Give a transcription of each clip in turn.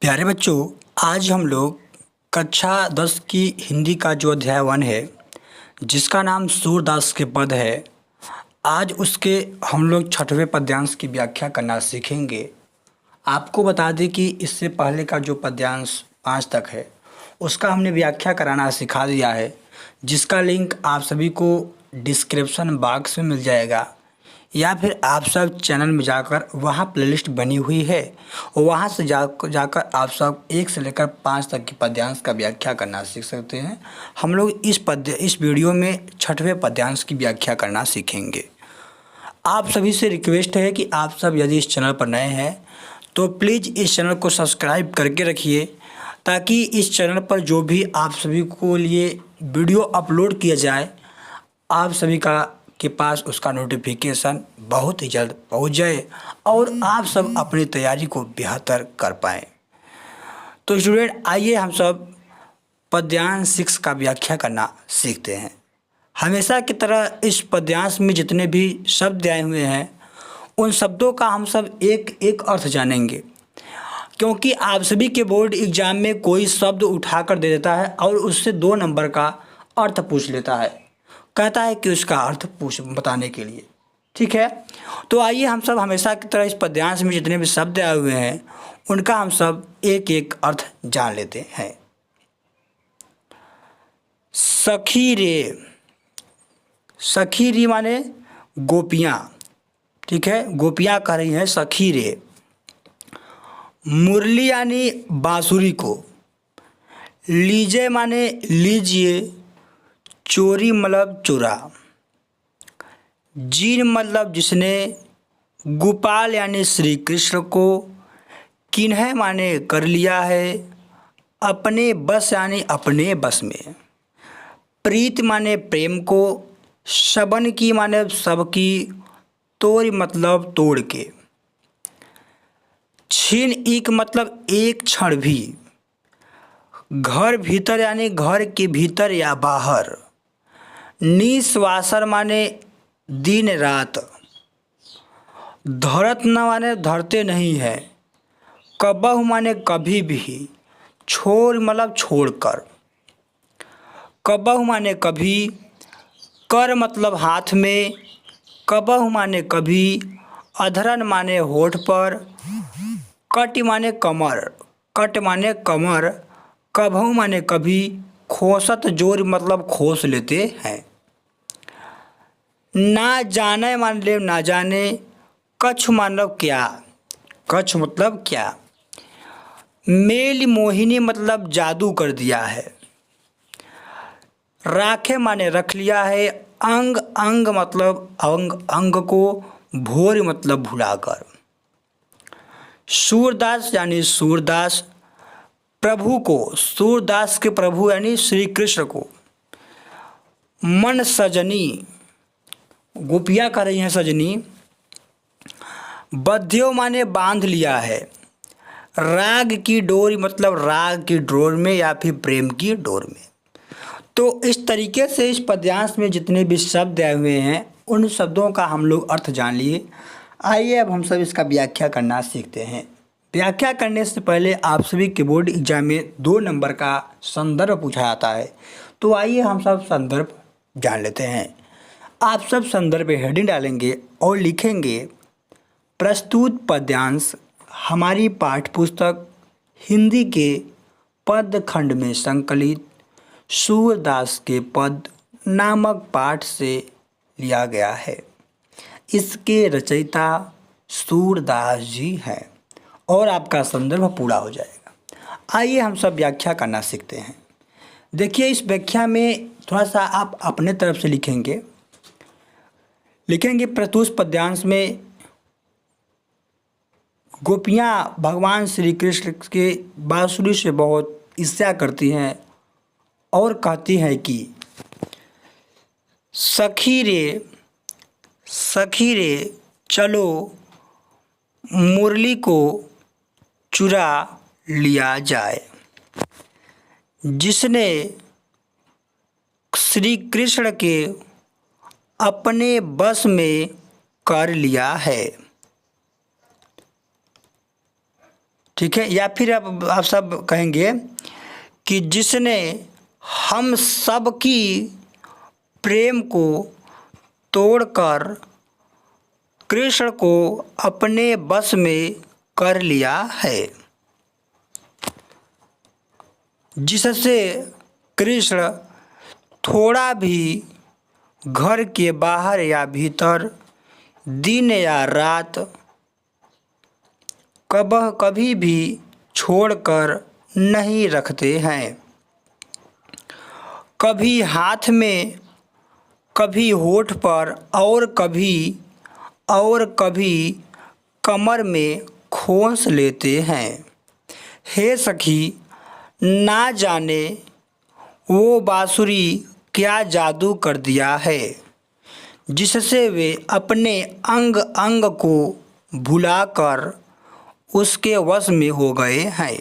प्यारे बच्चों, आज हम लोग कक्षा 10 की हिंदी का जो अध्याय 1 है, जिसका नाम सूरदास के पद है, आज उसके हम लोग छठवें पद्यांश की व्याख्या करना सीखेंगे। आपको बता दें कि इससे पहले का जो पद्यांश 5 तक है, उसका हमने व्याख्या कराना सिखा दिया है, जिसका लिंक आप सभी को डिस्क्रिप्शन बॉक्स में मिल जाएगा, या फिर आप सब चैनल में जाकर वहाँ प्लेलिस्ट बनी हुई है, वहाँ से जाकर आप सब 1 से लेकर 5 तक की पद्यांश का व्याख्या करना सीख सकते हैं। हम लोग इस वीडियो में छठवें पद्यांश की व्याख्या करना सीखेंगे। आप सभी से रिक्वेस्ट है कि आप सब यदि इस चैनल पर नए हैं तो प्लीज़ इस चैनल को सब्सक्राइब करके रखिए, ताकि इस चैनल पर जो भी आप सभी को लिए वीडियो अपलोड किया जाए, आप सभी के पास उसका नोटिफिकेशन बहुत ही जल्द पहुंच जाए और आप सब अपनी तैयारी को बेहतर कर पाएँ। तो स्टूडेंट, आइए हम सब पद्यांश 6 का व्याख्या करना सीखते हैं। हमेशा की तरह इस पद्यांश में जितने भी शब्द आए हुए हैं, उन शब्दों का हम सब एक एक अर्थ जानेंगे, क्योंकि आप सभी के बोर्ड एग्जाम में कोई शब्द उठाकर दे देता है और उससे 2 नंबर का अर्थ पूछ लेता है, कहता है कि उसका अर्थ बताने के लिए। ठीक है, तो आइए हम सब हमेशा की तरह इस पद्यांश में जितने भी शब्द आए हुए हैं, उनका हम सब एक एक अर्थ जान लेते हैं। सखी रे, सखी रे माने गोपियाँ। ठीक है, गोपियाँ कह रही हैं सखी रे। मुरली यानी बांसुरी को। लीजिए माने लीजिए, चोरी मतलब चुरा। जिन मतलब जिसने। गोपाल यानी श्री कृष्ण को। किन्हे माने कर लिया है। अपने बस यानी अपने बस में। प्रीत माने प्रेम को। सबन की माने सबकी। तोड़ मतलब तोड़ के। छीन एक मतलब एक क्षण भी। घर भीतर यानी घर के भीतर या बाहर। निस्वासर माने दिन रात। धरत न माने धरते नहीं है। कबहु माने कभी भी। छोड़ मतलब छोड़कर। कबहु माने कभी। कर मतलब हाथ में। कबहु माने कभी। अधरन माने होठ पर। कट माने कमर। कट माने कमर। कबहु माने कभी। खोसत जोर मतलब खोस लेते हैं। ना जाने मान ले ना जाने। कछ मतलब क्या। कछ मतलब क्या। मेल मोहिनी मतलब जादू कर दिया है। राखे माने रख लिया है। अंग अंग मतलब अंग अंग को। भोर मतलब भुलाकर। सूरदास यानी सूरदास। प्रभु को। सूरदास के प्रभु यानी श्री कृष्ण को। मन सजनी। गोपियाँ कर रही हैं सजनी। बध्यो माने बांध लिया है। राग की डोर मतलब राग की डोर में या फिर प्रेम की डोर में। तो इस तरीके से इस पद्यांश में जितने भी शब्द आए हुए हैं, उन शब्दों का हम लोग अर्थ जान लिए। आइए अब हम सब इसका व्याख्या करना सीखते हैं। व्याख्या करने से पहले आप सभी के बोर्ड एग्जाम में 2 नंबर का संदर्भ पूछा जाता है, तो आइए हम सब संदर्भ जान लेते हैं। आप सब संदर्भ में हेडिंग डालेंगे और लिखेंगे, प्रस्तुत पद्यांश हमारी पाठ्यपुस्तक हिंदी के पद खंड में संकलित सूरदास के पद नामक पाठ से लिया गया है। इसके रचयिता सूरदास जी हैं और आपका संदर्भ पूरा हो जाएगा। आइए हम सब व्याख्या करना सीखते हैं। देखिए, इस व्याख्या में थोड़ा सा आप अपने तरफ से लिखेंगे। प्रस्तुत पद्यांश में गोपियाँ भगवान श्री कृष्ण के बांसुरी से बहुत ईर्ष्या करती हैं और कहती हैं कि सखी रे चलो मुरली को चुरा लिया जाए। जिसने श्री कृष्ण के अपने बस में कर लिया है। ठीक है। या फिर आप सब कहेंगे कि जिसने हम सब की प्रेम को तोड़कर कृष्ण को अपने बस में कर लिया है, जिससे कृष्ण थोड़ा भी घर के बाहर या भीतर, दिन या रात कभी भी छोड़कर नहीं रखते हैं। कभी हाथ में, कभी होठ पर और कभी कमर में खोस लेते हैं। हे सखी, ना जाने वो बांसुरी क्या जादू कर दिया है, जिससे वे अपने अंग अंग को भुलाकर उसके वश में हो गए हैं।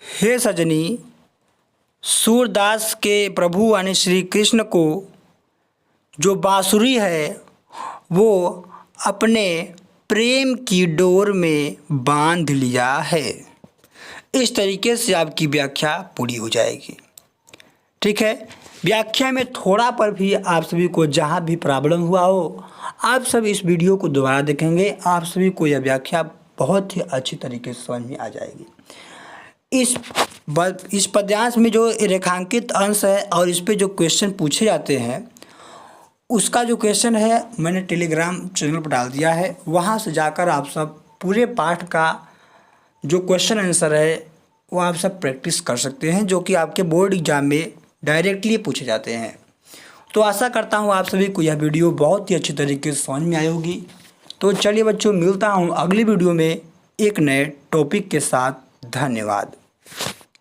हे सजनी, सूरदास के प्रभु यानी श्री कृष्ण को जो बांसुरी है वो अपने प्रेम की डोर में बांध लिया है। इस तरीके से आपकी व्याख्या पूरी हो जाएगी। ठीक है। व्याख्या में थोड़ा पर भी आप सभी को जहाँ भी प्रॉब्लम हुआ हो, आप सब इस वीडियो को दोबारा देखेंगे, आप सभी को यह व्याख्या बहुत ही अच्छी तरीके से समझ में आ जाएगी। इस पद्यांश में जो रेखांकित अंश है और इस पे जो क्वेश्चन पूछे जाते हैं, उसका जो क्वेश्चन है मैंने टेलीग्राम चैनल पर डाल दिया है। वहाँ से जाकर आप सब पूरे पाठ का जो क्वेश्चन आंसर है वो आप सब प्रैक्टिस कर सकते हैं, जो कि आपके बोर्ड एग्जाम में डायरेक्टली पूछे जाते हैं। तो आशा करता हूँ आप सभी को यह वीडियो बहुत ही अच्छी तरीके से समझ में आई होगी। तो चलिए बच्चों, मिलता हूँ अगली वीडियो में एक नए टॉपिक के साथ। धन्यवाद।